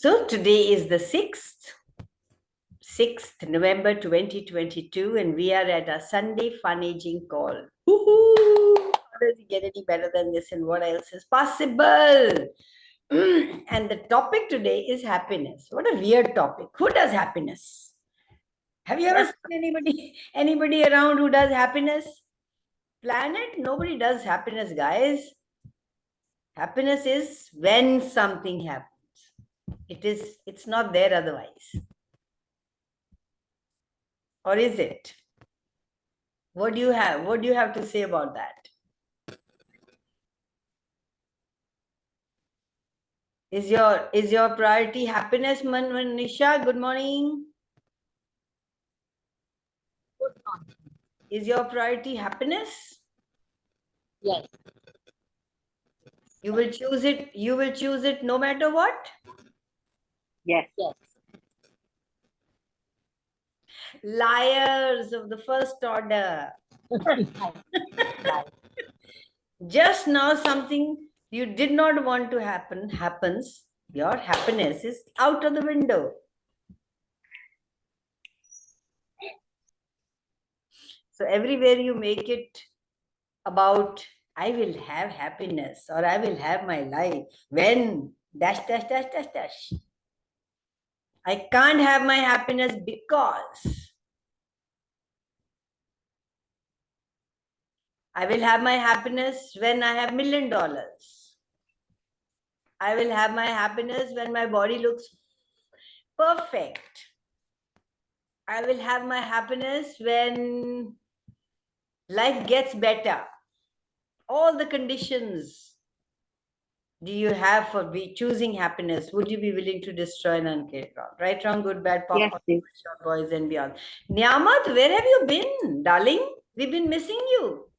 So today is the 6th November 2022, and we are at a Sunday fun aging call. Woohoo! How does it get any better than this, and what else is possible? And the topic today is happiness. What a weird topic. Who does happiness? Have you ever seen anybody around who does happiness? Planet? Nobody does happiness, guys. Happiness is when something happens. It's not there otherwise. Or is it? What do you have? What do you have to say about that? Is your priority happiness, Manisha? Good morning. Is your priority happiness? Yes. You will choose it. You will choose it no matter what. Yes. Yes. Liars of the first order. Just now something you did not want to happen happens. Your happiness is out of the window. So everywhere you make it about I will have happiness or I will have my life when dash dash dash dash dash. I can't have my happiness because I will have my happiness when I have $1 million. I will have my happiness when my body looks perfect. I will have my happiness when life gets better. All the conditions do you have for choosing happiness? Would you be willing to destroy and uncreate wrong? Right, wrong, good, bad, pop, Yes, pop, yes. short boys and beyond. Nyamat, where have you been, darling? We've been missing you.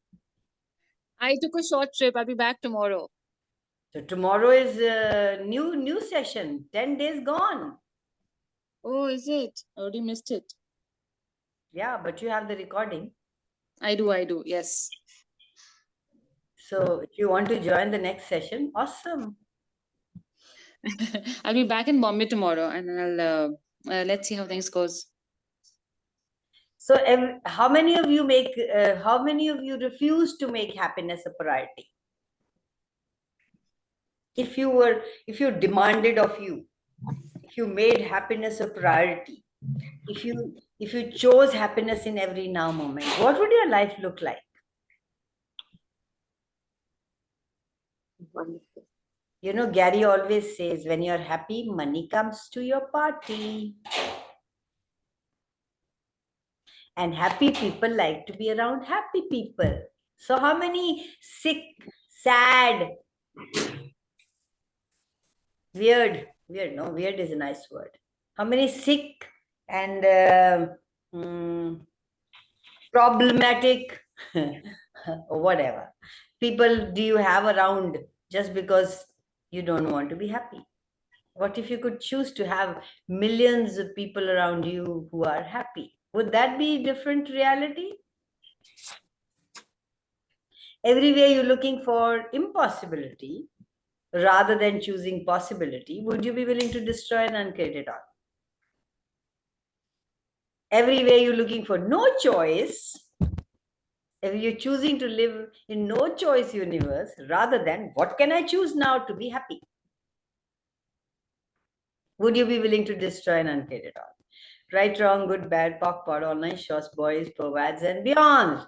I took a short trip. I'll be back tomorrow. So tomorrow is a new session. 10 days gone. Oh, is it? I already missed it. Yeah, but you have the recording. I do. Yes. So if you want to join the next session, awesome. I'll be back in Bombay tomorrow, and then I'll let's see how things goes. So how many of you refuse to make happiness a priority? If you demanded of you, if you made happiness a priority, if you chose happiness in every now moment, what would your life look like? Wonderful. You know, Gary always says, when you're happy, money comes to your party. And happy people like to be around happy people. So how many sick, sad, weird is a nice word. How many sick and problematic or whatever people do you have around just because you don't want to be happy? What if you could choose to have millions of people around you who are happy? Would that be a different reality? Everywhere you're looking for impossibility rather than choosing possibility, would you be willing to destroy and uncreate it all? Everywhere you're looking for no choice, if you're choosing to live in no choice universe rather than what can I choose now to be happy, would you be willing to destroy and uncreate it all? Right, wrong, good, bad, POC, POD, online, shorts, boys, pervads, and beyond.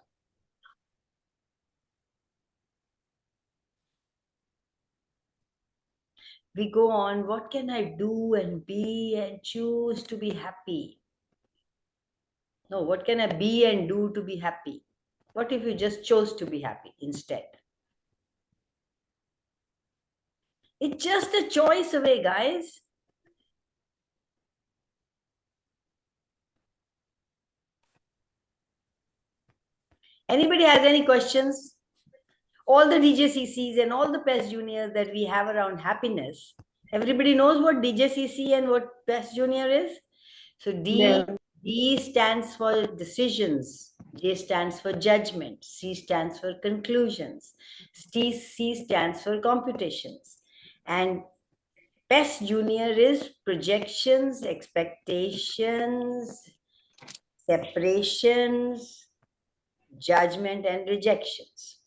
We go on, what can I do and be and choose to be happy? No, what can I be and do to be happy? What if you just chose to be happy instead? It's just a choice away, guys. Anybody has any questions? All the DJCCs and all the PES juniors that we have around happiness, everybody knows what DJCC and what PES junior is? So D stands for decisions, J stands for judgment, C stands for conclusions, C stands for computations, and PES Junior is projections, expectations, separations, judgment, and rejections.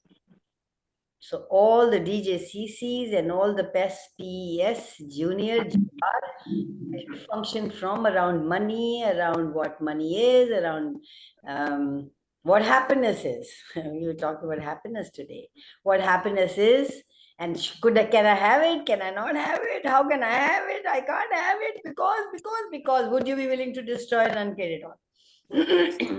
So all the DJCCs and all the PES Junior GR function from around money, around what money is, around what happiness is. We were talking about happiness today. What happiness is, and can I have it? Can I not have it? How can I have it? I can't have it because. Would you be willing to destroy it and get it on?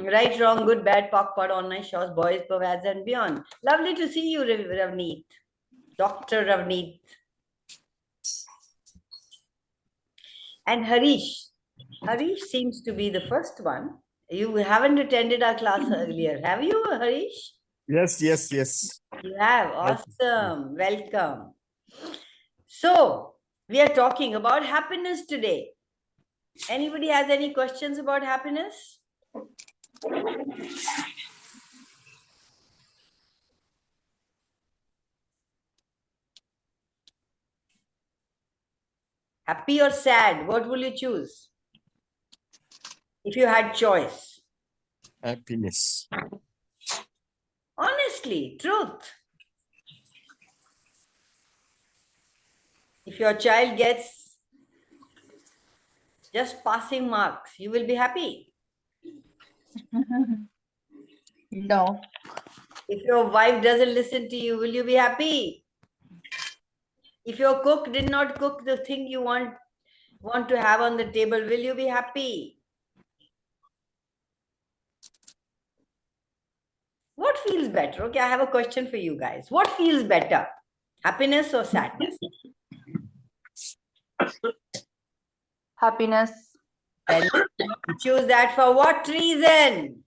Right, wrong, good, bad, POC, POD, online shows, boys, pervades, and beyond. Lovely to see you, Ravneet. Dr. Ravneet. And Harish. Harish seems to be the first one. You haven't attended our class earlier, have you, Harish? Yes, yes, yes. You have. Awesome. Welcome. So, we are talking about happiness today. Anybody has any questions about happiness? Happy or sad? What will you choose? If you had choice. Happiness. Honestly, truth. If your child gets just passing marks, you will be happy. No. If your wife doesn't listen to you, will you be happy? If your cook did not cook the thing you want to have on the table, will you be happy? What feels better? Okay, I have a question for you guys. What feels better? Happiness or sadness? Happiness. Well, choose that for what reason?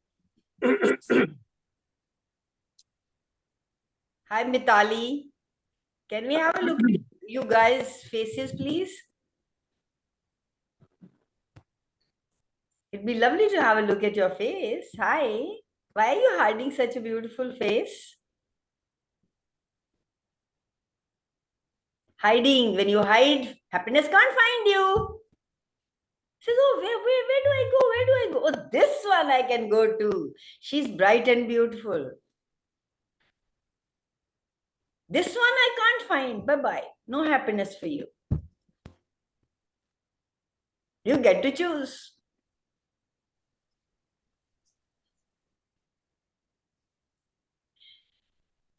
Hi, Mitali. Can we have a look at you guys' faces, please? It'd be lovely to have a look at your face. Hi. Why are you hiding such a beautiful face? Hiding. When you hide, happiness can't find you. Says, oh, where do I go? Where do I go? Oh, this one I can go to. She's bright and beautiful. This one I can't find. Bye-bye. No happiness for you. You get to choose.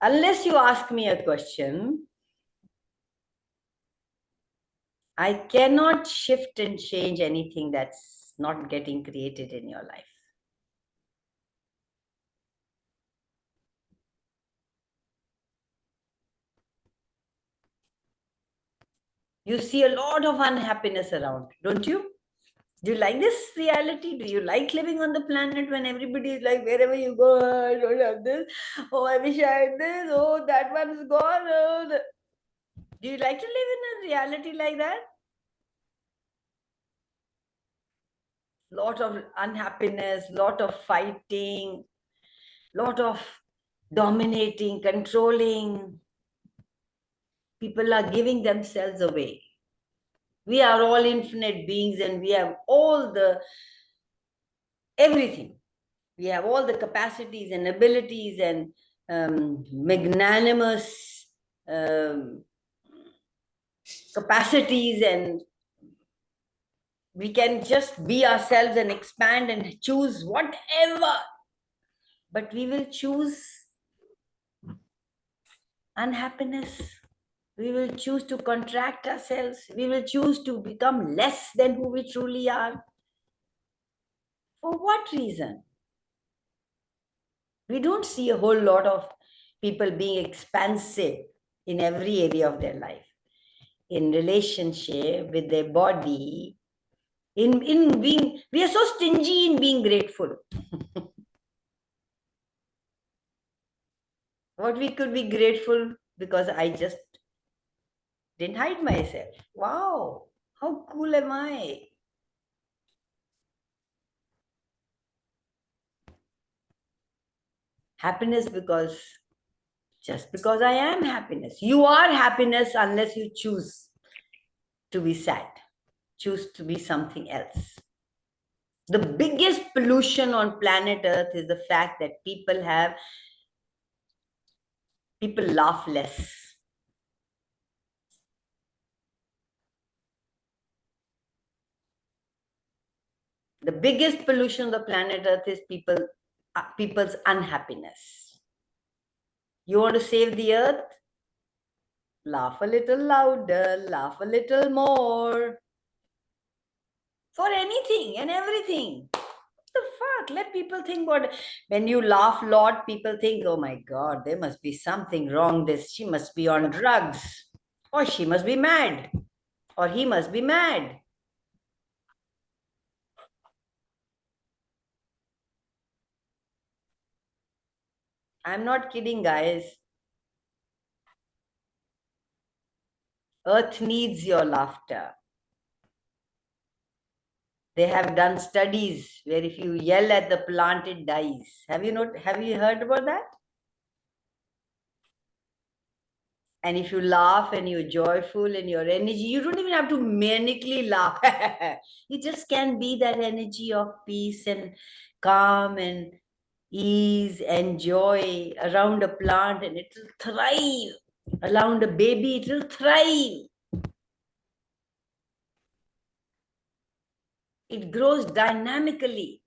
Unless you ask me a question, I cannot shift and change anything that's not getting created in your life. You see a lot of unhappiness around, don't you? Do you like this reality? Do you like living on the planet when everybody is like, wherever you go, "Oh, I don't have this. Oh, I wish I had this. Oh, that one is gone." Oh, do you like to live in a reality like that? Lot of unhappiness, lot of fighting, lot of dominating, controlling. People are giving themselves away. We are all infinite beings and we have all the everything. We have all the capacities and abilities and magnanimous capacities, and we can just be ourselves and expand and choose whatever. But we will choose unhappiness. We will choose to contract ourselves. We will choose to become less than who we truly are. For what reason? We don't see a whole lot of people being expansive in every area of their life, in relationship with their body, in being, we are so stingy in being grateful. What we could be grateful because I just didn't hide myself. Wow, how cool am I? Happiness because just because I am happiness. You are happiness unless you choose. to be sad. Choose to be something else. The biggest pollution on planet Earth is the fact that people laugh less. The biggest pollution on the planet Earth is people's unhappiness. You want to save the earth? Laugh a little louder, laugh a little more. For anything and everything. What the fuck? Let people think about it. When you laugh a lot, people think, oh my God, there must be something wrong. She must be on drugs. Or she must be mad. Or he must be mad. I'm not kidding, guys. Earth needs your laughter. They have done studies where if you yell at the plant, it dies. Have you heard about that? And if you laugh and you're joyful and your energy, you don't even have to manically laugh. You just can be that energy of peace and calm and ease and joy around a plant, and it will thrive. Around a baby, it will thrive. It grows dynamically.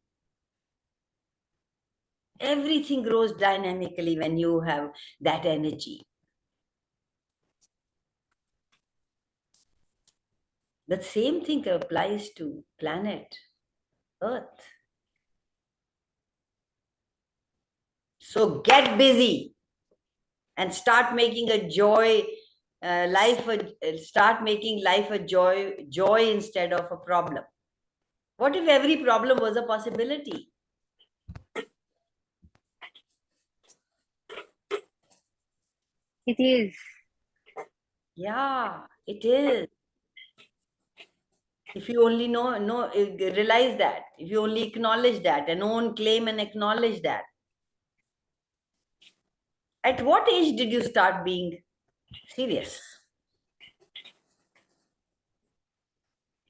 Everything grows dynamically when you have that energy. The same thing applies to planet Earth. So get busy and start making a start making life a joy instead of a problem. What if every problem was a possibility? It is. Yeah, it is. If you only realize that, if you only acknowledge that and own, claim and acknowledge that. At what age did you start being serious?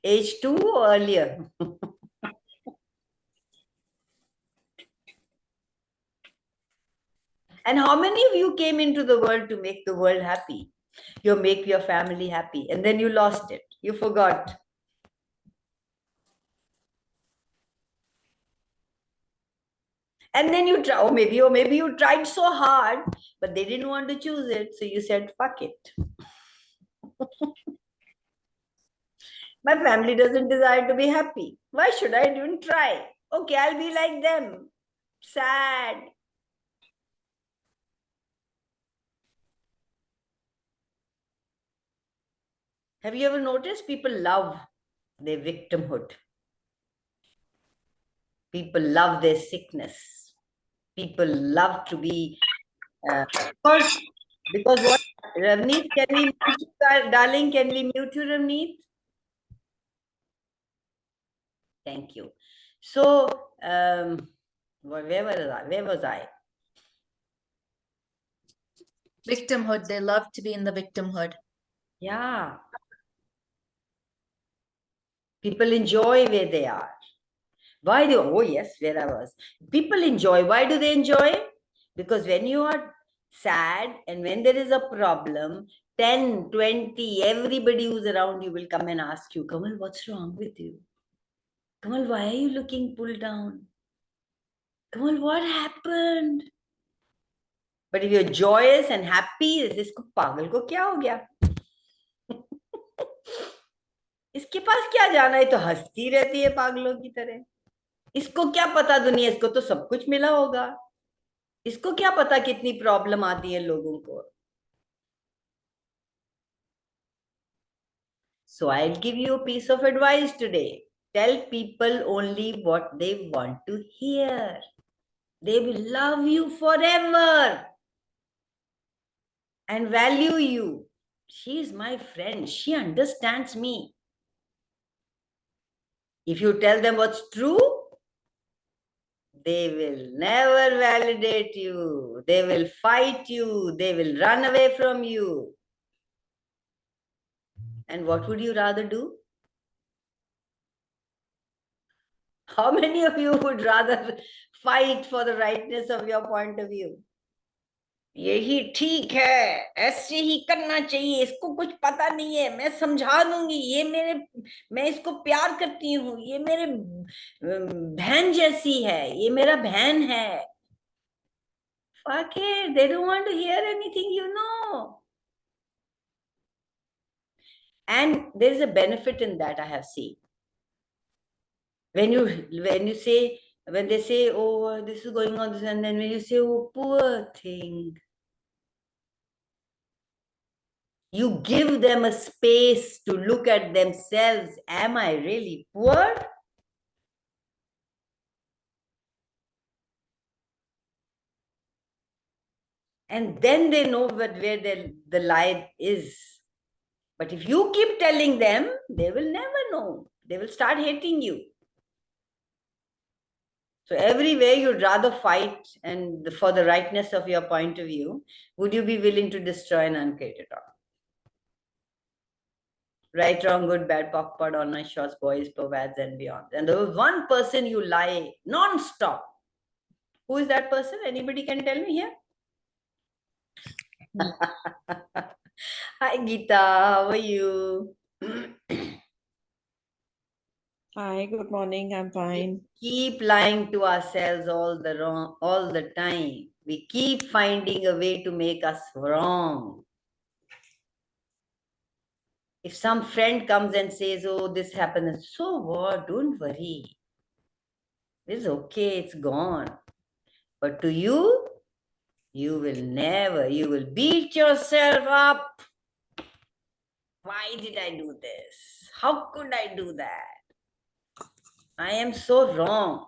Age 2 or earlier? And how many of you came into the world to make the world happy? You make your family happy, and then you lost it. You forgot. And then you try, or maybe you tried so hard, but they didn't want to choose it. So you said, fuck it. My family doesn't desire to be happy. Why should I even try? Okay, I'll be like them. Sad. Have you ever noticed people love their victimhood? People love their sickness. People love to be, because what, Ravneet, can we mute you, darling? Can we mute you, Ravneet? Thank you. So, where was I? Victimhood. They love to be in the victimhood. Yeah. People enjoy where they are. Why do, oh yes, where I was. People enjoy. Why do they enjoy? Because when you are sad and when there is a problem, 10, 20, everybody who's around you will come and ask you, Kamal, what's wrong with you? Kamal, why are you looking pulled down? Kamal, what happened? But if you're joyous and happy, इसको पागल को क्या हो गया? इसके पास क्या जाना है, तो हंसती रहती है पागलों की तरह. इसको क्या पता दुनिया, इसको तो सब कुछ मिला होगा. इसको क्या पता कितनी प्रॉब्लम आती है लोगों को. So I'll give you a piece of advice today. Tell people only what they want to hear. They will love you forever and value you. She is my friend. She understands me. If you tell them what's true, they will never validate you. They will fight you. They will run away from you. And what would you rather do? How many of you would rather fight for the rightness of your point of view? यही ठीक है, ऐसे ही करना चाहिए, इसको कुछ पता नहीं है, मैं समझा दूंगी, मैं इसको प्यार करती हूँ, ये मेरे बहन जैसी है, ये मेरा बहन है. Fuck it, they don't want to hear anything, you know. And there is a benefit in that, I have seen. When they say, oh, this is going on, and then when you say, oh, poor thing, you give them a space to look at themselves. Am I really poor? And then they know where the lie is. But if you keep telling them, they will never know. They will start hating you. So everywhere you'd rather fight and for the rightness of your point of view, would you be willing to destroy and uncreate it all? Right, wrong, good, bad, pop, pod, online shots, boys, pervads, and beyond. And there was one person you lie non-stop. Who is that person? Anybody can tell me here? Hi, Geeta. How are you? Hi, good morning. I'm fine. Keep lying to ourselves all the time. We keep finding a way to make us wrong. If some friend comes and says, oh, this happened, so what? Don't worry. It's okay, it's gone. But to you, you will beat yourself up. Why did I do this? How could I do that? I am so wrong.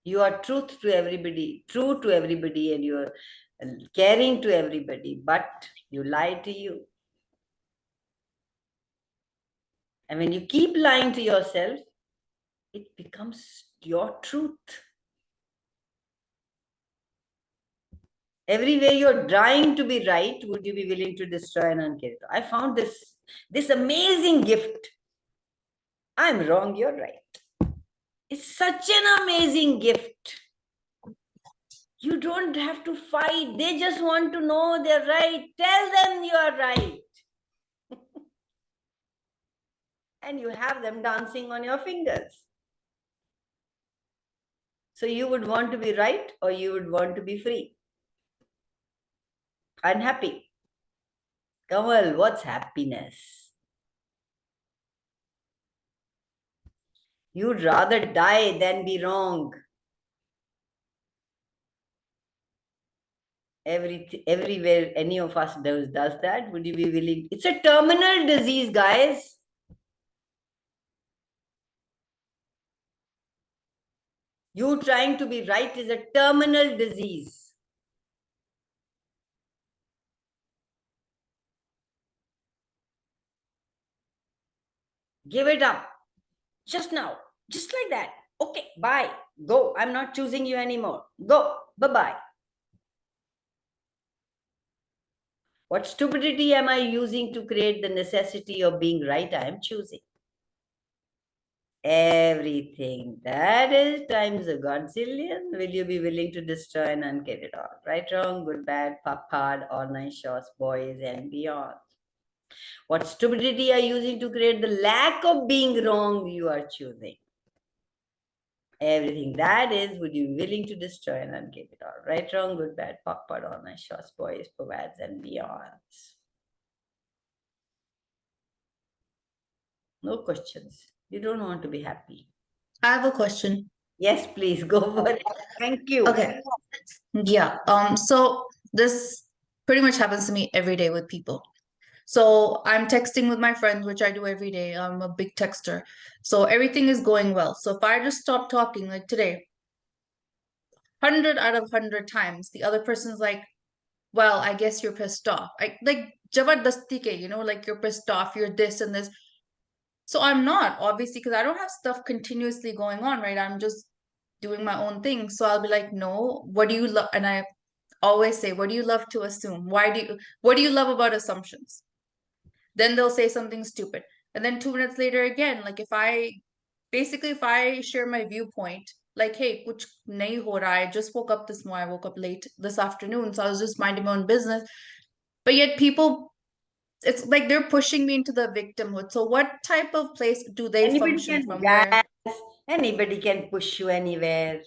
You are true to everybody, and you are caring to everybody, but you lie to you. And when you keep lying to yourself, it becomes your truth. Everywhere you're trying to be right, would you be willing to destroy and uncare? I found this amazing gift. I'm wrong, you're right. It's such an amazing gift. You don't have to fight. They just want to know they're right. Tell them you're right. And you have them dancing on your fingers. So you would want to be right, or you would want to be free? Unhappy. Kamal, what's happiness? You'd rather die than be wrong. Everywhere any of us does that, would you be willing? It's a terminal disease, guys. You trying to be right is a terminal disease. Give it up. Just now. Just like that. Okay, bye. Go. I'm not choosing you anymore. Go. Bye-bye. What stupidity am I using to create the necessity of being right? I am choosing. Everything that is times a godzillion, will you be willing to destroy and uncare it all? Right, wrong, good, bad, pop, hard, online shots, boys, and beyond. What stupidity are you using to create the lack of being wrong you are choosing? Everything that is, would you be willing to destroy and uncare it all? Right, wrong, good, bad, pop, hard, online shots, boys, pervads, and beyonds. No questions. You don't want to be happy. I have a question. Yes, please go for it. Thank you. Okay. Yeah. So this pretty much happens to me every day with people. So I'm texting with my friends, which I do every day. I'm a big texter. So everything is going well. So if I just stop talking, like today, 100 out of 100 times, the other person's like, well, I guess you're pissed off. Like jabardasti ke, like you're pissed off, you're this and this. So I'm not, obviously, because I don't have stuff continuously going on, right? I'm just doing my own thing. So I'll be like, no, what do you love? And I always say, what do you love to assume? What do you love about assumptions? Then they'll say something stupid. And then 2 minutes later again, like if I share my viewpoint, like, hey, kuch nahi ho raha, I just woke up this morning, I woke up late this afternoon, so I was just minding my own business. But yet people, it's like they're pushing me into the victimhood. So what type of place do they Anybody function can from where? gas, anybody can push you anywhere.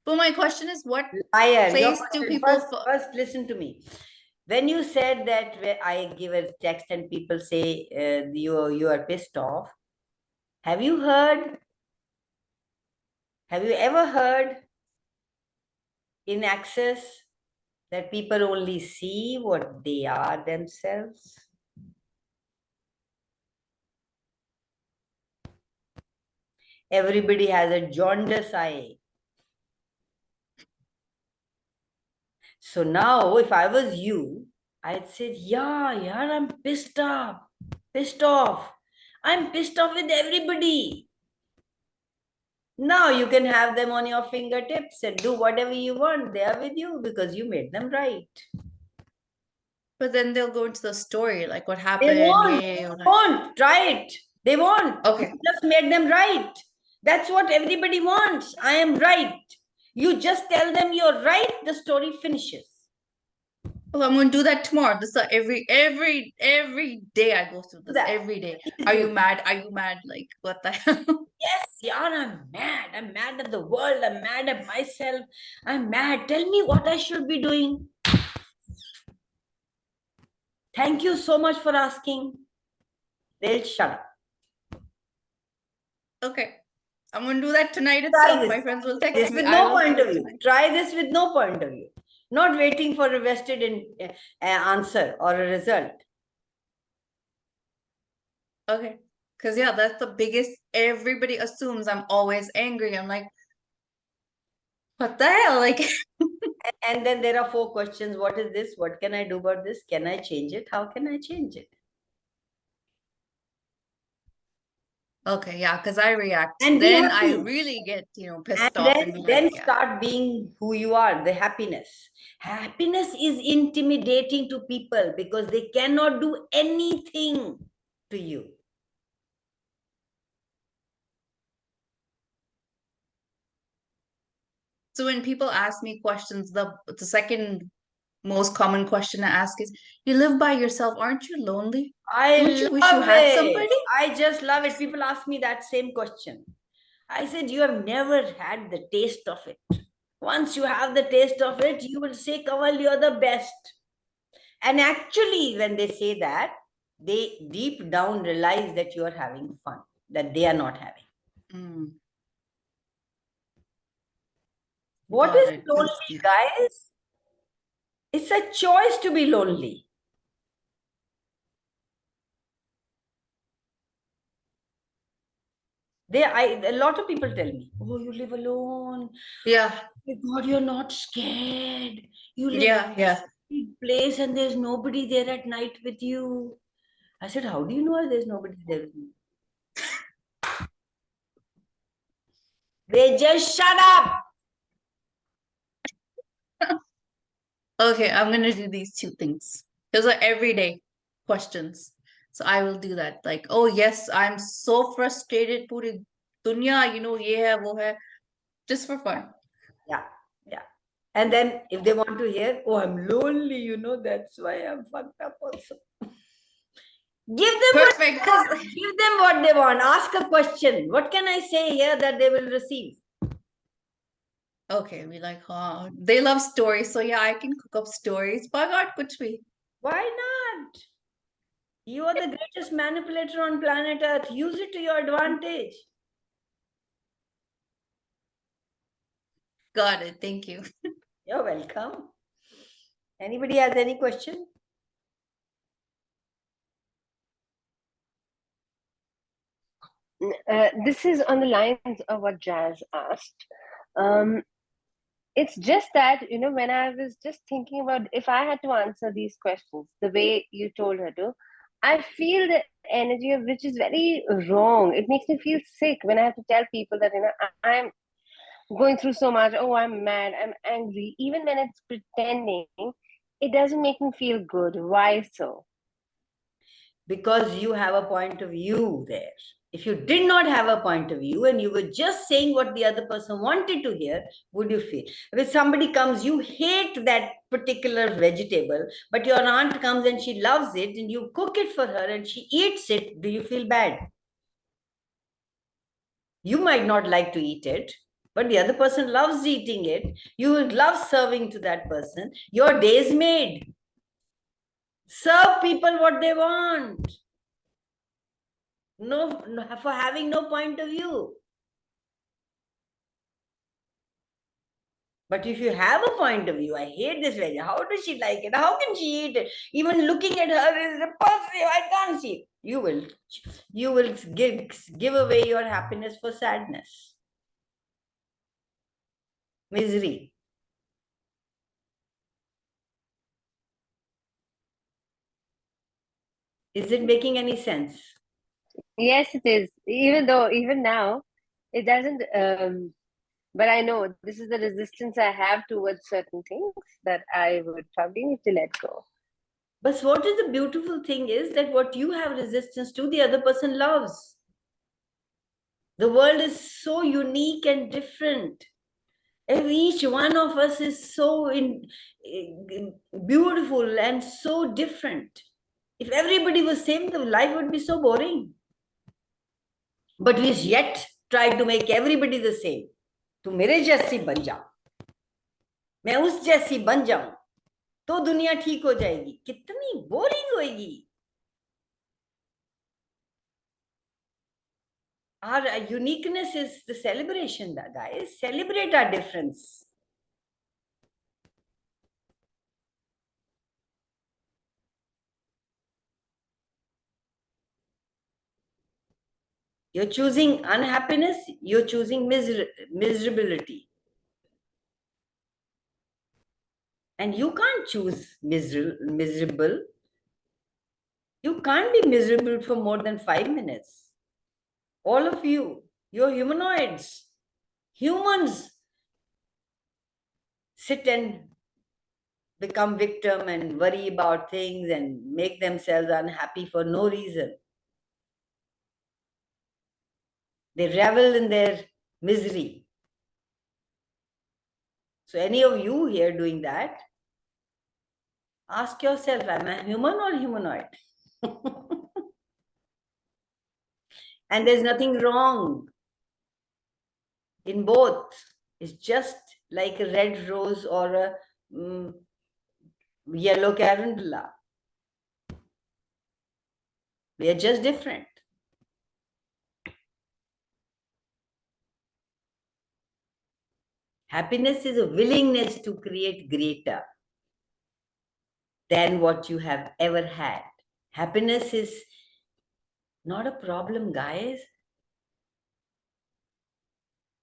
But my question is, what Liar. Your place do question, people first listen to me. When you said that I give a text and people say you are pissed off, have you ever heard in Access that people only see what they are themselves? Everybody has a jaundice eye. So now, if I was you, I'd say, yeah, I'm pissed off. I'm pissed off with everybody. Now you can have them on your fingertips and do whatever you want. They are with you because you made them right. But then they'll go into the story, like what They happened. won't. Try it. They won't. Okay. You just made them right. That's what everybody wants. I am right. You just tell them you're right, the story finishes. Well, I'm going to do that tomorrow. This is every day I go through this. That. Every day. Please Are do you that. mad? Are you mad? Like, what the hell? Yes, yeah, I'm mad. I'm mad at the world. I'm mad at myself. I'm mad. Tell me what I should be doing. Thank you so much for asking. They'll shut up. Okay. I'm going to do that tonight Try itself. this. My friends will text This me. with I no will point do of it view. tonight. Try this with no point of view. Not waiting for a vested in answer or a result. Okay. Because, yeah, that's the biggest. Everybody assumes I'm always angry. I'm like, what the hell? Like, And then there are 4 questions. What is this? What can I do about this? Can I change it? How can I change it? okay, yeah, because I react. And be Then I happy. really get, And pissed off and be like, yeah. start being who you are, the happiness. Happiness is intimidating to people because they cannot do anything to you. So when people ask me questions, the second most common question I ask is, you live by yourself, aren't you lonely? Don't you wish you Love had it. somebody? I just love it. People ask me that same question. I said, you have never had the taste of it. Once you have the taste of it, you will say, Kanwal, you're the best. And actually, when they say that, they deep down realize that you are having fun, that they are not having. Mm, What got is it. lonely, guys? It's a choice to be lonely. A lot of people tell me, oh, you live alone. Yeah, My God, you're not scared. You live yeah, yeah. in a place and there's nobody there at night with you. I said, how do you know there's nobody there with me? They just shut up. Okay, I'm gonna do these 2 things. Those are everyday questions. So I will do that. Like, oh yes, I'm so frustrated. Puri dunya, ye hai, wo hai. Just for fun. Yeah, yeah. And then if they want to hear, oh, I'm lonely, that's why I'm fucked up also. Give them what they Perfect. want. Give them what they want. Ask a question. What can I say here that they will receive? Okay, we like, oh, they love stories. So yeah, I can cook up stories. Bhagat kuch bhi. Why not? You are the greatest manipulator on planet Earth. Use it to your advantage. Got it. Thank you. You're welcome. Anybody has any question? This is on the lines of what Jazz asked. It's just that, when I was just thinking about if I had to answer these questions the way you told her to, I feel the energy of which is very wrong. It makes me feel sick when I have to tell people that, I'm going through so much. Oh, I'm mad, I'm angry. Even when it's pretending, it doesn't make me feel good. Why so? because you have a point of view there. If you did not have a point of view and you were just saying what the other person wanted to hear, would you feel? If somebody comes, you hate that particular vegetable, but your aunt comes and she loves it and you cook it for her and she eats it, do you feel bad? You might not like to eat it, but the other person loves eating it. You love serving to that person. Your day is made. Serve people what they want. No, for having no point of view. But if you have a point of view, I hate this veggie. How does she like it? How can she eat it? Even looking at her is repulsive. I can't see. You will give away your happiness for sadness, misery. Is it making any sense? Yes, it is. Even now, it doesn't. But I know this is the resistance I have towards certain things that I would probably need to let go. But what is the beautiful thing is that what you have resistance to, the other person loves. The world is so unique and different. Each one of us is so beautiful and so different. If everybody was same, the life would be so boring. But we yet try to make everybody the same. तू मेरे जैसी बन जा, मैं उस जैसी बन जाऊं, तो दुनिया ठीक हो जाएगी. कितनी बोरिंग होएगी. Our uniqueness is the celebration, guys. Celebrate our difference. You're choosing unhappiness, you're choosing miserability. And you can't choose miserable. You can't be miserable for more than 5 minutes. All of you, you're humanoids. Humans sit and become victim and worry about things and make themselves unhappy for no reason. They revel in their misery. So any of you here doing that, ask yourself, am I human or humanoid? And there's nothing wrong in both. It's just like a red rose or a yellow calendula. We are just different. Happiness is a willingness to create greater than what you have ever had. Happiness is not a problem, guys.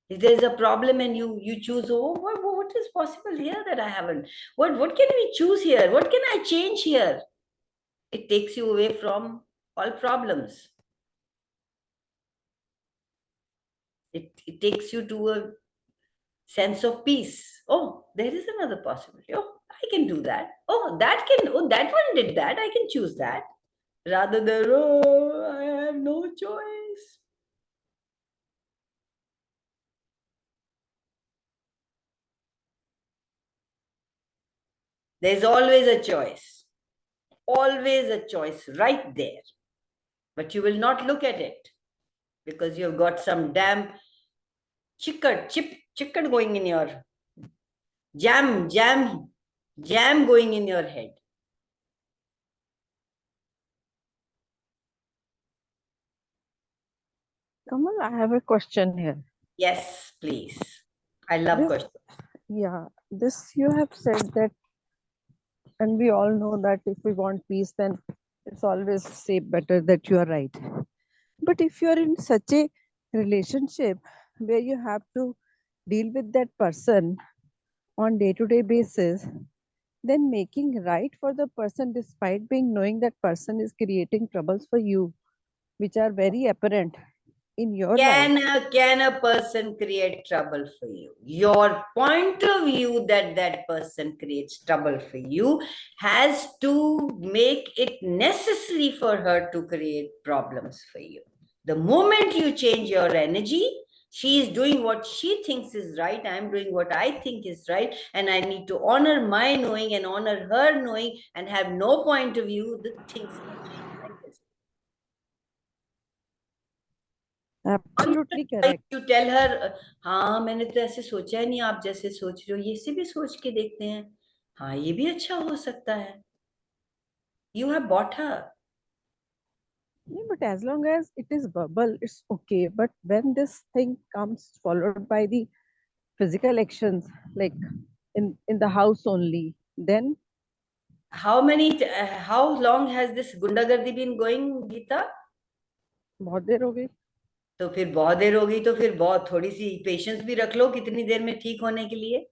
If there's a problem and you choose, oh, what is possible here that I haven't? What can we choose here? What can I change here? It takes you away from all problems. It takes you to a sense of peace. Oh, there is another possibility. Oh, I can do that. Oh, that one did that. I can choose that. Rather than, oh, I have no choice. There's always a choice. Always a choice right there. But you will not look at it because you've got some damn chicken going in your jam going in your head. Kamal, I have a question here. Yes, please. I love questions. Yeah, this you have said that, and we all know that if we want peace, then it's always say better that you are right. But if you are in such a relationship where you have to deal with that person on day-to-day basis, then making right for the person despite being knowing that person is creating troubles for you, which are very apparent in your life. Can a person create trouble for you? Your point of view that that person creates trouble for you has to make it necessary for her to create problems for you. The moment you change your energy, she is doing what she thinks is right, I'm doing what I think is right, and I need to honor my knowing and honor her knowing and have no point of view, the things will change like this. Absolutely correct. You tell her, हाँ मैंने तो ऐसे सोचा ही नहीं, आप जैसे सोच रहे हो ये से भी सोच के देखते हैं, हाँ ये भी अच्छा हो सकता है. You have bought her. Yeah, but as long as it is verbal, it's okay. But when this thing comes followed by the physical actions, like in the house only, then How long has this गुंडागर्दी been going, Gita? बहुत देर हो गई. तो फिर बहुत देर हो गई, तो फिर बहुत थोड़ी सी पेशेंस भी रख लो कितनी देर में ठीक होने के लिए.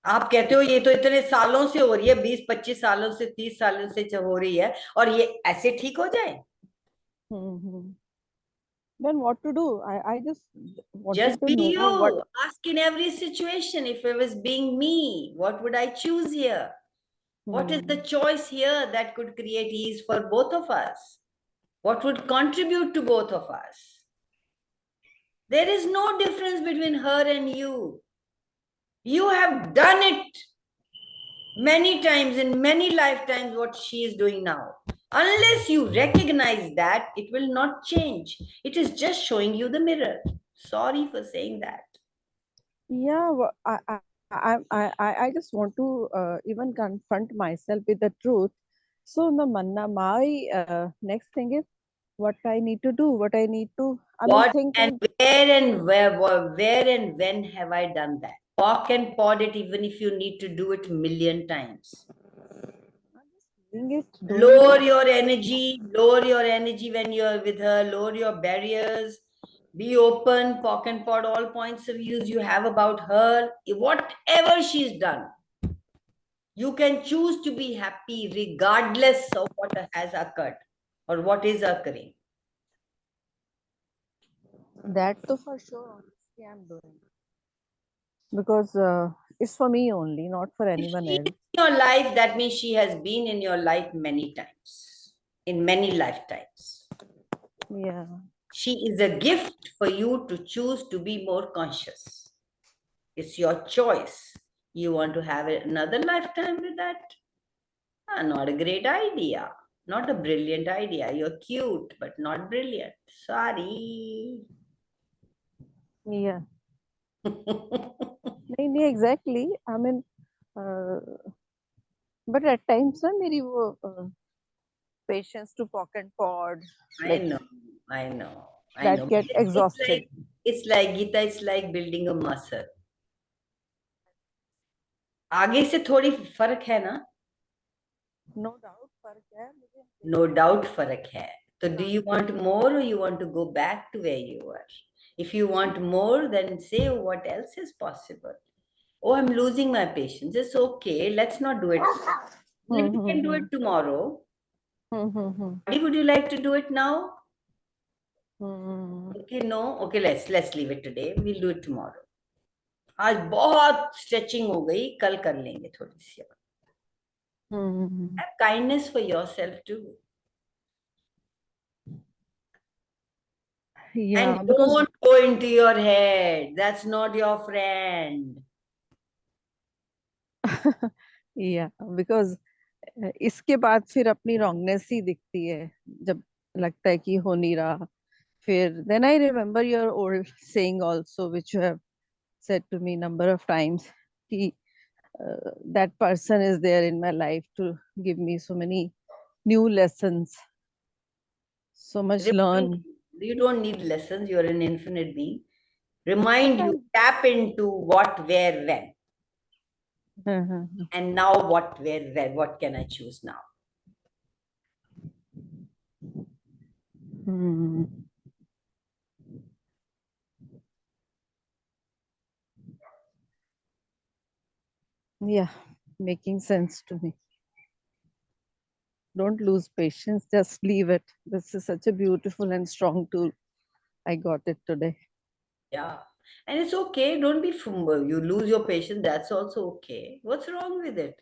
आप कहते हो ये तो इतने सालों से हो रही है, 20-25 सालों से, 30 सालों से हो रही है, और ये ऐसे ठीक हो जाए? Then what to do? I just Just wanted to be know what. you. Ask in every situation. If it was being me, what would I choose here? What is the choice here that could create ease for both of us? What would contribute to both of us? There is no difference between her and you. You have done it many times in many lifetimes what she is doing now. Unless you recognize that, it will not change. It is just showing you the mirror. Sorry for saying that. Yeah, I just want to even confront myself with the truth. So, Manna, my next thing is what I need to do, what I need to, What think and where and when have I done that? Walk and pod it, even if you need to do it 1,000,000 times. doing it, Lower your energy when you're with her, lower your barriers, be open, pock and pod all points of views you have about her, whatever she's done. You can choose to be happy regardless of what has occurred or what is occurring. That too for sure, honestly, I'm doing. Because it's for me only, not for anyone If she is else. in your life, that means she has been in your life many times, in many lifetimes. Yeah. She is a gift for you to choose to be more conscious. It's your choice. You want to have another lifetime with that? Not a great idea. Not a brilliant idea. You're cute, but not brilliant. Sorry. Yeah. नहीं, exactly. But at times ना मेरी वो patience to pock and pod, I know. that get exhausted. It's like Gita, it's like building a muscle. आगे से थोड़ी फर्क है ना? No doubt फर्क है मुझे. No doubt फर्क है. So do you want more or you want to go back to where you were? If you want more, then say what else is possible. Oh, I'm losing my patience. It's okay. Let's not do it. We can do it tomorrow. Would you like to do it now? Okay, no. Okay, let's leave it today. We'll do it tomorrow. आज बहुत stretching हो गई, कल कर लेंगे थोड़ी सी. Have kindness for yourself too. Yeah, and because don't go into your head. That's not your friend. yeah, because इसके बाद फिर अपनी wrongness ही दिखती है जब लगता है कि हो नहीं रहा. फिर then I remember your old saying also, which you have said to me number of times, कि that person is there in my life to give me so many new lessons, so much learn. You don't need lessons. You're an infinite being. Remind you, tap into what, where, when. And now what, where, when. What can I choose now? Yeah, making sense to me. Don't lose patience, just leave it. This is such a beautiful and strong tool. I got it today. Yeah. And it's okay. Don't be you lose your patience. That's also okay. What's wrong with it?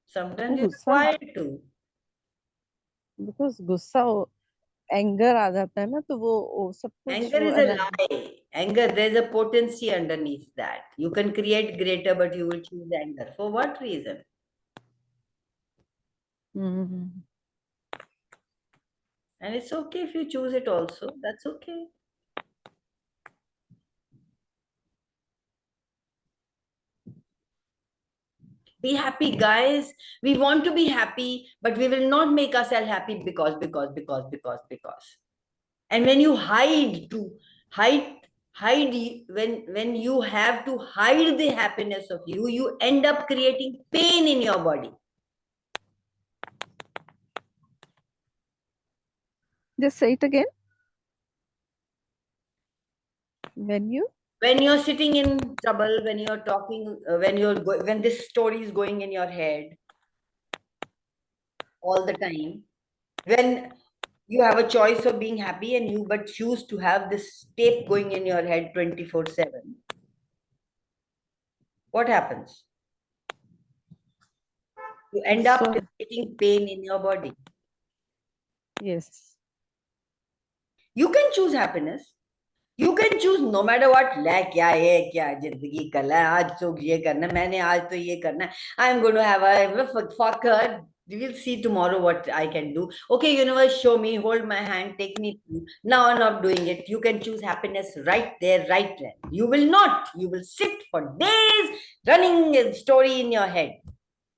Sometimes you're गुस्सा required to. because गुस्सा anger आ जाता है ना तो वो सब कुछ Anger वो is a lie. Anger, there's a potency underneath that. You can create greater, but you will choose anger. For what reason? Hmm, And it's okay if you choose it also. That's okay. Be happy, guys. We want to be happy, but we will not make ourselves happy because. And when you when you have to hide the happiness of you, you end up creating pain in your body. just say it again. When you're sitting in trouble, when you're talking, when this story is going in your head all the time, when you have a choice of being happy and you but choose to have this tape going in your head 24/7, what happens? You end up so creating pain in your body. yes. You can choose happiness. You can choose no matter what. Like क्या है क्या जिंदगी कल है आज तो ये करना मैंने आज तो ये करना I'm going to have a fuck her. We'll see tomorrow what I can do. Okay, universe, show me, hold my hand, take me through. Now I'm not doing it. You can choose happiness right there, right there. You will not. You will sit for days running a story in your head,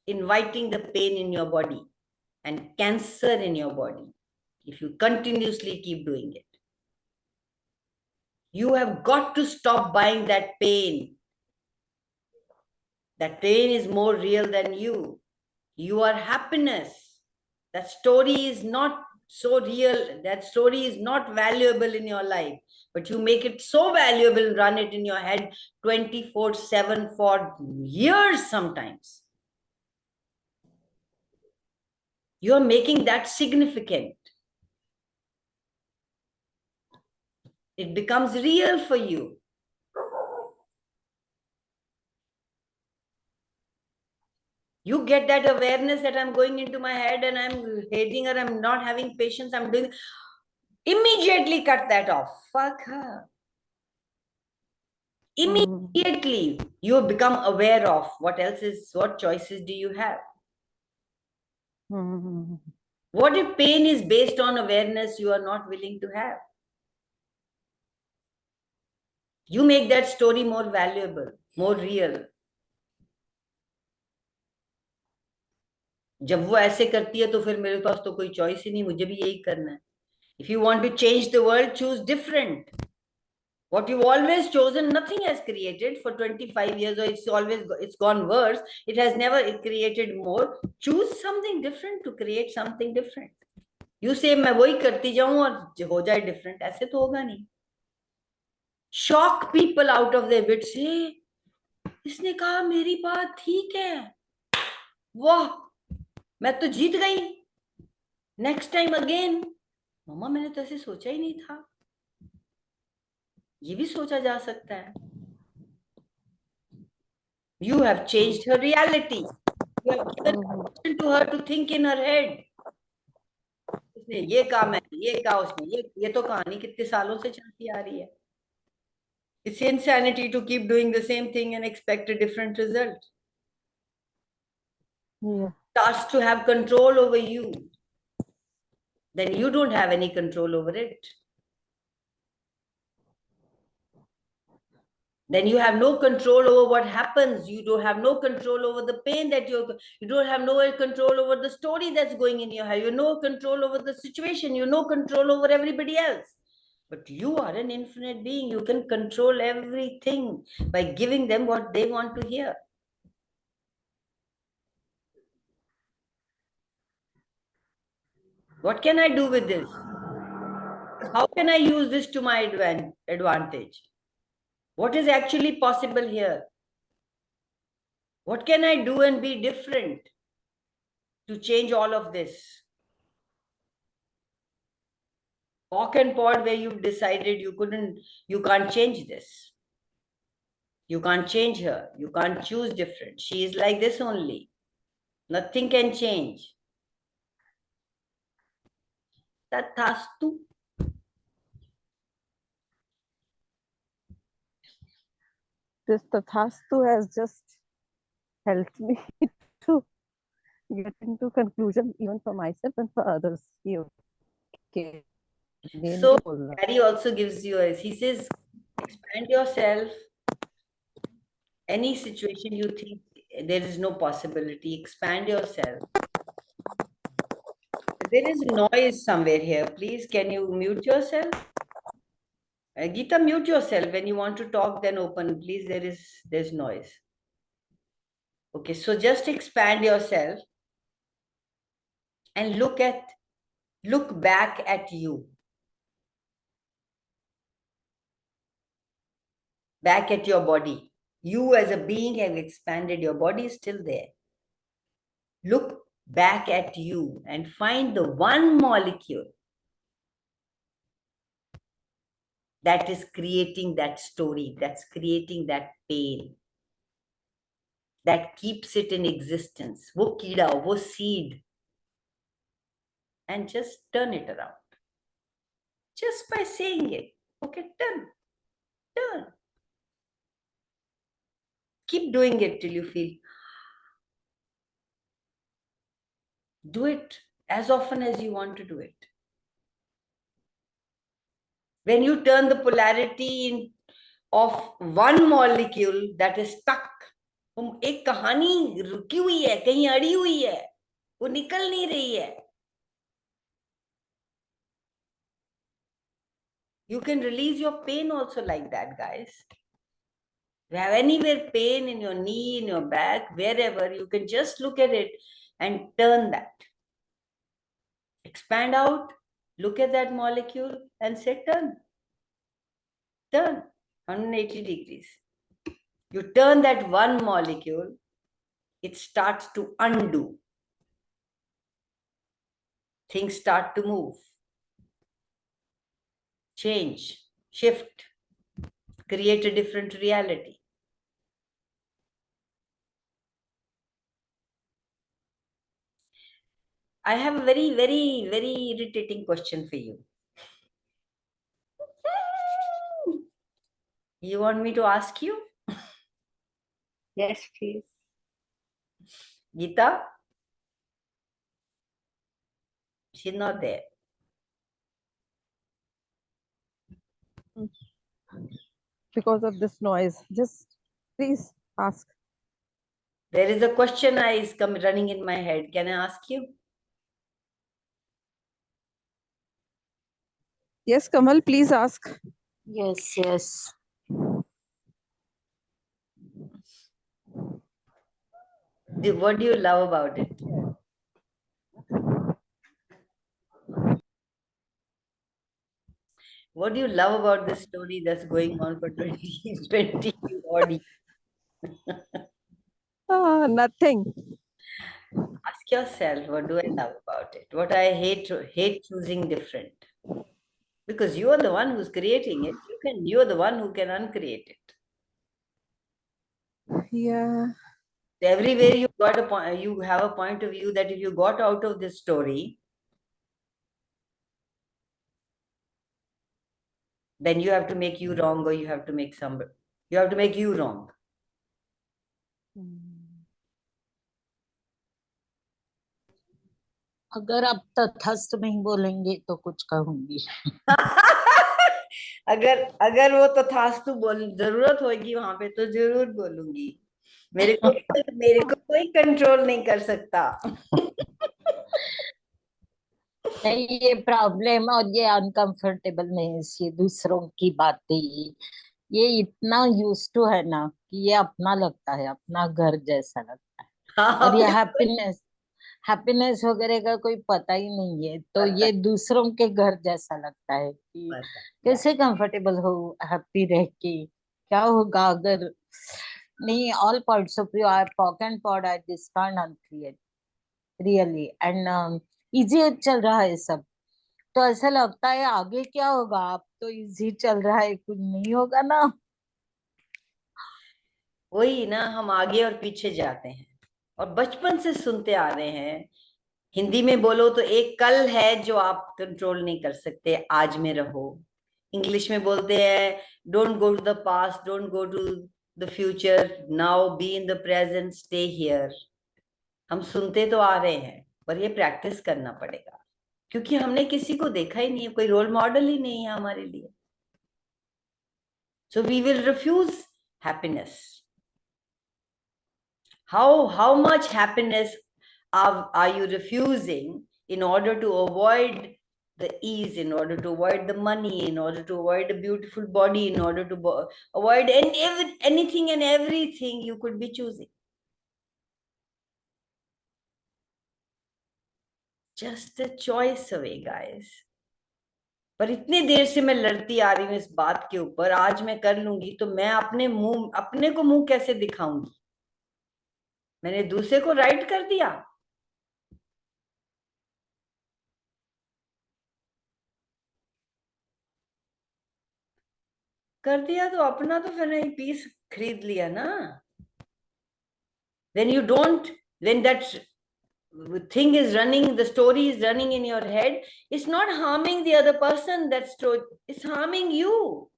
inviting the pain in your body and cancer in your body if you continuously keep doing it. You have got to stop buying that pain. That pain is more real than you. You are happiness. That story is not so real. That story is not valuable in your life. But you make it so valuable, run it in your head 24/7 for years sometimes. You are making that significant. It becomes real for you. You get that awareness that I'm going into my head and I'm hating her, I'm not having patience, I'm doing, immediately cut that off. Fuck her. Immediately, you become aware of what choices do you have? What if pain is based on awareness you are not willing to have? You make that story more valuable, more real. जब वो ऐसे करती है तो फिर मेरे पास तो कोई चॉइस ही नहीं, मुझे भी यही करना है. If you want to change the world, choose different. What you've always chosen, nothing has created for 25 years, or it's gone worse. It has never created more. Choose something different to create something different. You say मैं वही करती जाऊं और हो जाए different, ऐसे तो होगा नहीं. Shock people out of their wits. इसने कहा मेरी बात ठीक है, वाह मैं तो जीत गई. नेक्स्ट टाइम अगेन, मम्मा मैंने तो ऐसे सोचा ही नहीं था. ये भी सोचा जा सकता है. You have changed her reality. You have given permission to her to think in her head. उसने ये कहा, मैंने ये कहा, उसने ये तो कहानी कितने सालों से चलती आ रही है. It's insanity to keep doing the same thing and expect a different result. Yeah. Starts to have control over you, then you don't have any control over it. Then you have no control over what happens. You don't have no control over the pain that you don't have no control over the story that's going in your head. You have no control over the situation. You have no control over everybody else. But you are an infinite being. You can control everything by giving them what they want to hear. What can I do with this? How can I use this to my advantage? What is actually possible here? What can I do and be different to change all of this? Pock and pod where you've decided you can't change this. You can't change her. You can't choose different. She is like this only. Nothing can change. Tathastu. This Tathastu has just helped me to get into conclusion even for myself and for others. Okay. So Gary also gives you he says, expand yourself. Any situation you think there is no possibility, expand yourself. There is noise somewhere here. Please, can you mute yourself? Geeta, mute yourself. When you want to talk, then open. Please, there's noise. Okay, so just expand yourself and look back at you. Back at your body. You as a being have expanded. Your body is still there. Look back at you and find the one molecule that is creating that story, that's creating that pain, that keeps it in existence. Wo keeda, wo seed. And just turn it around. Just by saying it. Okay, turn. Keep doing it till you feel. Do it as often as you want to do it. When you turn the polarity of one molecule that is stuck, एक कहानी रुकी हुई है, कहीं अड़ी हुई है, वो निकल नहीं रही है. You can release your pain also like that, guys. If you have anywhere pain in your knee, in your back, wherever, you can just look at it and turn that. Expand out, look at that molecule and say turn. Turn 180 degrees. You turn that one molecule, it starts to undo. Things start to move. Change, shift, create a different reality. I have a very, very, very irritating question for you. You want me to ask you? Yes, please. Geeta? She's not there. Because of this noise, just please ask. There is a question is running in my head. Can I ask you? Yes, Kamal, please ask. Yes. What do you love about it? What do you love about this story that's going on for 20 odd years? Nothing. Ask yourself, what do I love about it? What I hate choosing different. Because you are the one who's creating it. You're the one who can uncreate it. Yeah. Everywhere you got a point, you have a point of view that if you got out of this story, then you have to make you wrong, or you have to make you wrong. अगर आप तथस्थ नहीं बोलेंगे तो कुछ कहूंगी. अगर वो तथास्तु जरूरत होगी वहां पे तो जरूर बोलूंगी. मेरे को कोई कंट्रोल नहीं कर सकता. नहीं, ये प्रॉब्लम और ये अनकंफर्टेबलनेस, ये दूसरों की बातें, ये इतना यूज टू है ना कि ये अपना लगता है, अपना घर जैसा लगता है. और ये हैप्पीनेस वगैरह का कोई पता ही नहीं है, तो ये दूसरों के घर जैसा लगता है कि कैसे कंफर्टेबल हो हैप्पी रह के. क्या होगा अगर नहीं. All parts of you are poke and pod I discard uncreate really and easy चल रहा है सब. तो ऐसा लगता है आगे क्या होगा, अब तो इजी चल रहा है, कुछ नहीं होगा ना। वही ना, हम आगे और पीछे जाते हैं और बचपन से सुनते आ रहे हैं। हिंदी में बोलो तो एक कल है जो आप कंट्रोल नहीं कर सकते, आज में रहो। इंग्लिश में बोलते हैं don't go to the past, don't go to the future, now be in the present, stay here. हम सुनते तो आ रहे हैं पर ये प्रैक्टिस करना पड़ेगा, क्योंकि हमने किसी को देखा ही नहीं है, कोई रोल मॉडल ही नहीं है हमारे लिए। So we will refuse happiness. How much happiness are you refusing in order to avoid the ease, in order to avoid the money, in order to avoid a beautiful body, in order to avoid anything and everything you could be choosing? Just a choice away, guys. पर इतनी देर से मैं लड़ती आ रही हूँ इस बात के ऊपर, आज मैं कर लूंगी तो मैं अपने को मुंह कैसे दिखाऊंगी? मैंने दूसरे को राइट कर दिया। कर दिया तो अपना तो फिर नहीं पीस खरीद लिया ना। When you don't, when that thing is running, the story is running in your head, it's not harming the other person, that story is harming you.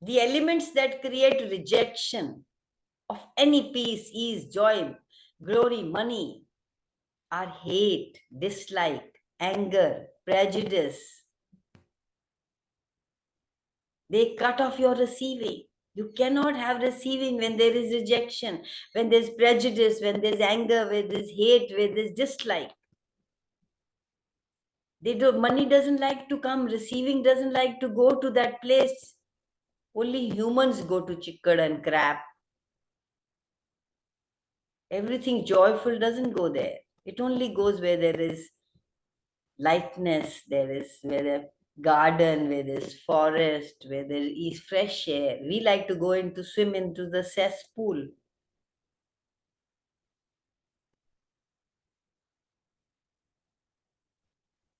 The elements that create rejection of any peace, ease, joy, glory, money are hate, dislike, anger, prejudice. They cut off your receiving. You cannot have receiving when there is rejection, when there's prejudice, when there's anger, when there's hate, when there's dislike. Money doesn't like to come, receiving doesn't like to go to that place. Only humans go to chickad and crab. Everything joyful doesn't go there. It only goes where there is lightness, where there garden, where there's forest, where there is fresh air. We like to go swim into the cesspool.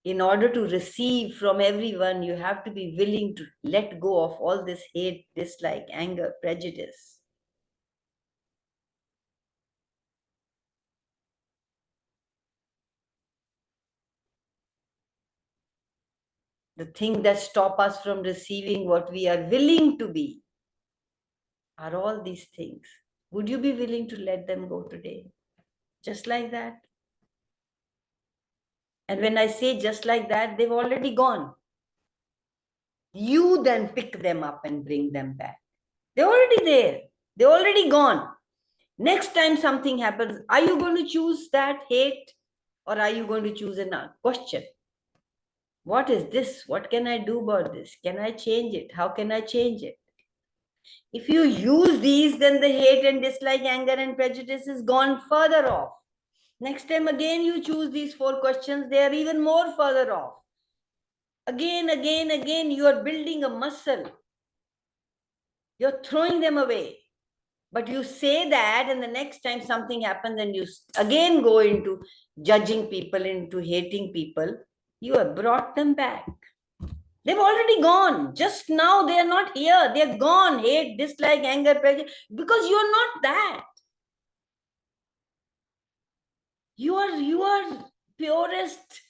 In order to receive from everyone, you have to be willing to let go of all this hate, dislike, anger, prejudice. The thing that stop us from receiving what we are willing to be are all these things. Would you be willing to let them go today? Just like that? And when I say just like that, they've already gone. You then pick them up and bring them back. They're already there. They're already gone. Next time something happens, are you going to choose that hate, or are you going to choose a question? What is this? What can I do about this? Can I change it? How can I change it? If you use these, then the hate and dislike, anger and prejudice is gone further off. Next time again you choose these 4 questions, they are even more further off. Again, you are building a muscle. You're throwing them away. But you say that, and the next time something happens and you again go into judging people, into hating people, you have brought them back. They've already gone. Just now they are not here. They're gone. Hate, dislike, anger, prejudice, because you're not that. You are purest,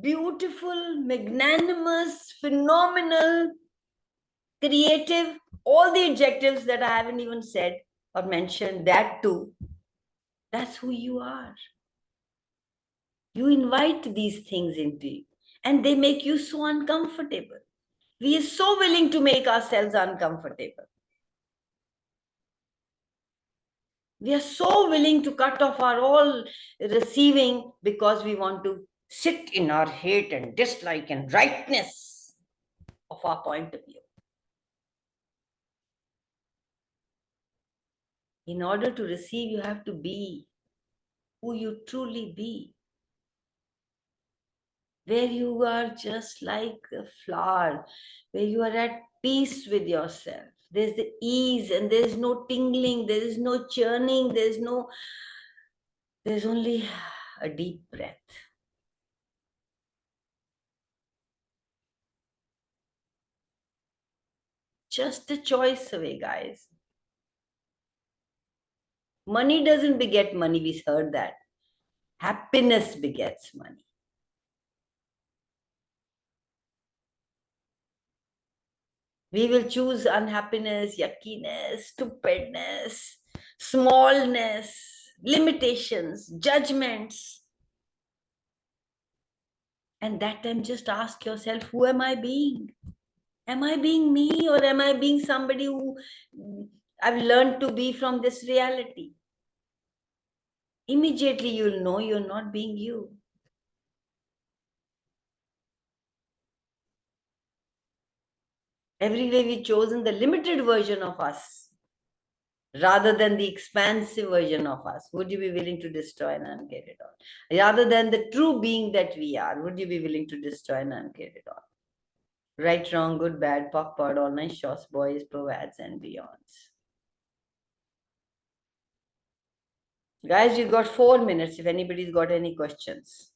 beautiful, magnanimous, phenomenal, creative, all the adjectives that I haven't even said or mentioned, that too. That's who you are. You invite these things into you, and they make you so uncomfortable. We are so willing to make ourselves uncomfortable. We are so willing to cut off our all receiving because we want to sit in our hate and dislike and rightness of our point of view. In order to receive, you have to be who you truly be, where you are just like a flower, where you are at peace with yourself. There's the ease, and there's no tingling, there is no churning, there's only a deep breath. Just a choice away, guys. Money doesn't beget money, we heard that. Happiness begets money. We will choose unhappiness, yuckiness, stupidness, smallness, limitations, judgments. And that time just ask yourself, who am I being? Am I being me, or am I being somebody who I've learned to be from this reality? Immediately you'll know you're not being you. Everywhere we've chosen the limited version of us rather than the expansive version of us. Would you be willing to destroy and uncreate it all? Rather than the true being that we are, would you be willing to destroy and uncreate it all? Right, wrong, good, bad, POC, POD, online, shorts, boys, provads, and beyonds. Guys, you've got 4 minutes if anybody's got any questions.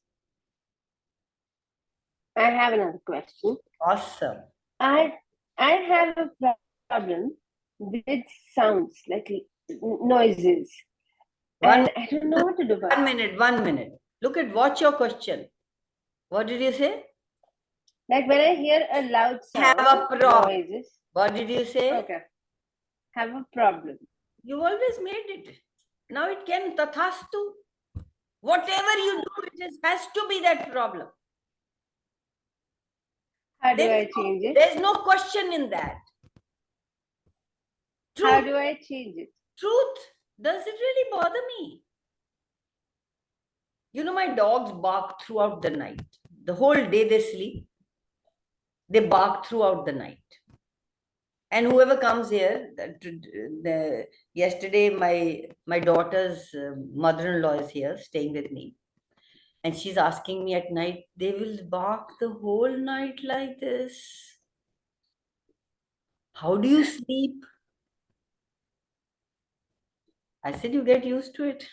I have another question. Awesome. I have a problem with sounds, like noises. And I don't know what to do about it. 1 minute. Watch your question. What did you say? Like when I hear a loud sound, Have a problem. noises. What did you say? Okay. Have a problem. You always made it. Now it can tathastu. Whatever you do, it has to be that problem. How do I change it? There's no question in that. Truth. How do I change it? Truth. Does it really bother me? You know, my dogs bark throughout the night. The whole day they sleep. They bark throughout the night. And whoever comes here, yesterday my daughter's mother-in-law is here staying with me. And she's asking me at night, they will bark the whole night like this. How do you sleep? I said, you get used to it.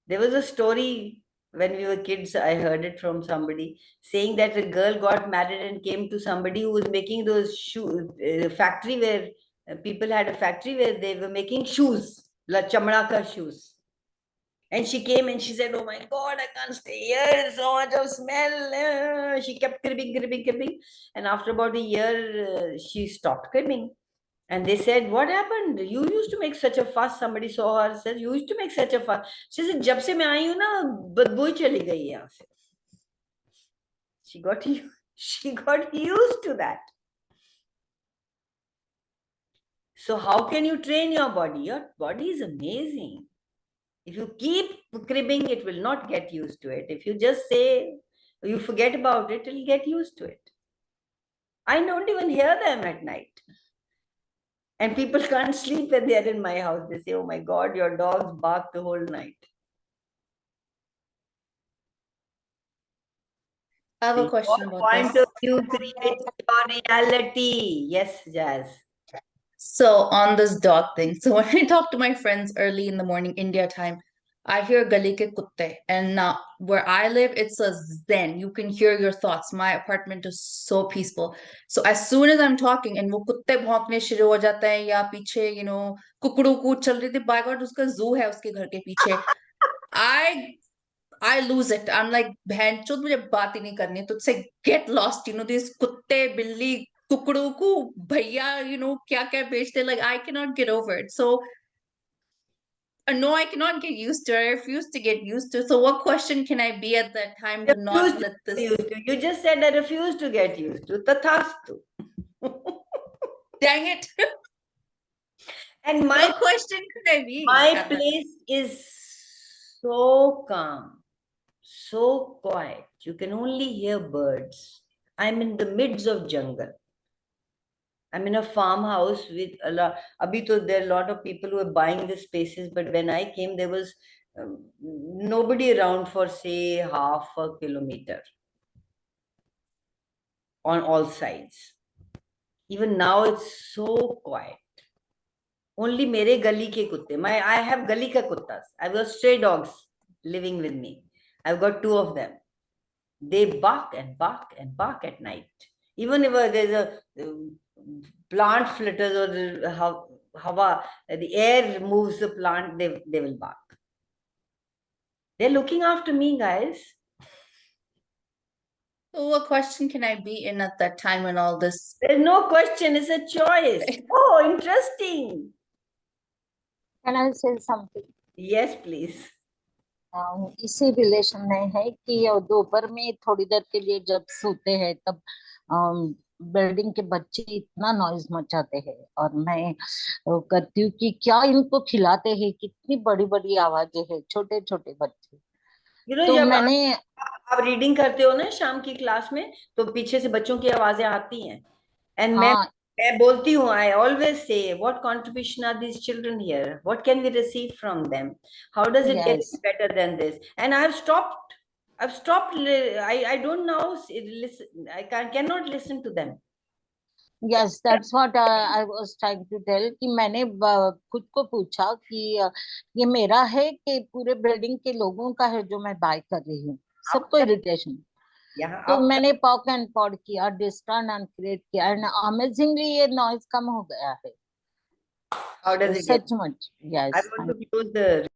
There was a story when we were kids, I heard it from somebody saying that a girl got married and came to somebody who was making those factory where people had a factory where they were making shoes, la chamda shoes. And she came and she said, oh my God, I can't stay here. There's so much of smell. She kept cribbing. And after about a year, she stopped cribbing. And they said, what happened? You used to make such a fuss. Somebody saw her, said, you used to make such a fuss. She said, jab se main aayi hu na, badboo hi chali gayi yahan se. She got used to that. So how can you train your body? Your body is amazing. If you keep cribbing, it will not get used to it. If you just say, you forget about it, it'll get used to it. I don't even hear them at night. And people can't sleep when they're in my house. They say, oh my God, your dogs bark the whole night. I have a question about Point this. of view creates your reality. Yes, Jazz. So on this dog thing, so when I talk to my friends early in the morning, India time, I hear gali ke kutte. And now where I live, it's a zen. You can hear your thoughts. My apartment is so peaceful. So as soon as I'm talking and वो कुत्ते भौंकने शुरू हो जाते हैं या पीछे, you know, कुकड़ू कूद चल रही थी, by God, उसका zoo है उसके घर के पीछे. I lose it. I'm like, बहन चोद मुझे बात ही नहीं करनी. तुझसे get lost, you know, these कुत्ते, बिल्ली, कुकड़ू को भैया, you know, क्या क्या बेचते, like I cannot get over it. So no, I cannot get used to it. I refuse to get used to it. So what question can I be at that time to not let this? You just said I refuse to get used to. Tathastu. Dang it. And What question could I be? My place is so calm, so quiet. You can only hear birds. I'm in the midst of jungle. I'm in a farmhouse with a lot. There are a lot of people who are buying the spaces, but when I came, there was nobody around for say half a kilometer. on all sides. Even now, it's so quiet. Only mere gali ke kutte. I have gali ka kuttas. I've got stray dogs living with me. I've got 2 of them. They bark and bark and bark at night. Even if there's a plant flitters or the hawa, the air moves the plant, they will bark. They're looking after me, guys. So what question can I be in at that time when all this? There's no question, it's a choice. Oh, interesting. Can I say something? Yes, please. इसी relation में है कि दोपहर में थोड़ी देर के लिए जब सोते हैं तब बिल्डिंग के बच्चे इतना नॉइज मचाते हैं और मैं करती हूँ कि क्या इनको खिलाते हैं, कितनी बड़ी बड़ी आवाजें हैं, छोटे छोटे बच्चे। तो जब मैंने आप रीडिंग करते हो ना शाम की क्लास में, तो पीछे से बच्चों की आवाजें आती हैं एंड मैं बोलती हूँ, I always say, what contribution are these children here? What can we receive from them? How does it get better than this? And I've stopped. I don't now listen. I cannot listen to them. Yes, that's what I was trying to tell कि मैंने खुद को पूछा कि ये मेरा है कि पूरे बिल्डिंग के लोगों का है जो मैं बाय कर रही हूँ, सबको इरिटेशन। तो मैंने पॉक एंड पॉड किया, डिस्टर्न एंड क्रिएट किया एंड अमेजिंगली ये नॉइज कम हो गया है। How does it सचमुच। Yes, I want to close the